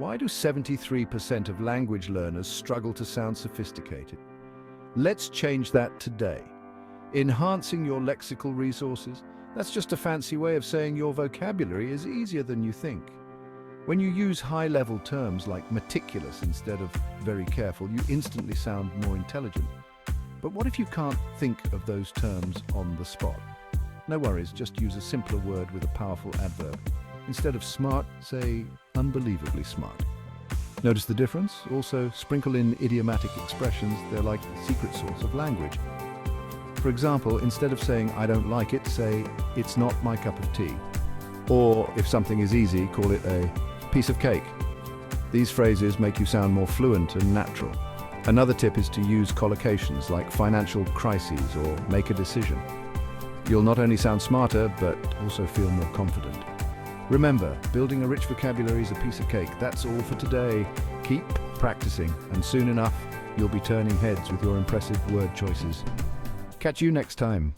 Why do 73% of language learners struggle to sound sophisticated? Let's change that today. Enhancing your lexical resources, that's just a fancy way of saying your vocabulary is easier than you think. When you use high-level terms like meticulous instead of very careful, you instantly sound more intelligent. But what if you can't think of those terms on the spot? No worries, just use a simpler word with a powerful adverb. Instead of smart, say unbelievably smart. Notice the difference? Also, sprinkle in idiomatic expressions. They're like the secret sauce of language. For example, instead of saying I don't like it, say it's not my cup of tea. Or if something is easy, call it a piece of cake. These phrases make you sound more fluent and natural. Another tip is to use collocations like financial crises or make a decision. You'll not only sound smarter, but also feel more confident. Remember, building a rich vocabulary is a piece of cake. That's all for today. Keep practicing, and soon enough, you'll be turning heads with your impressive word choices. Catch you next time.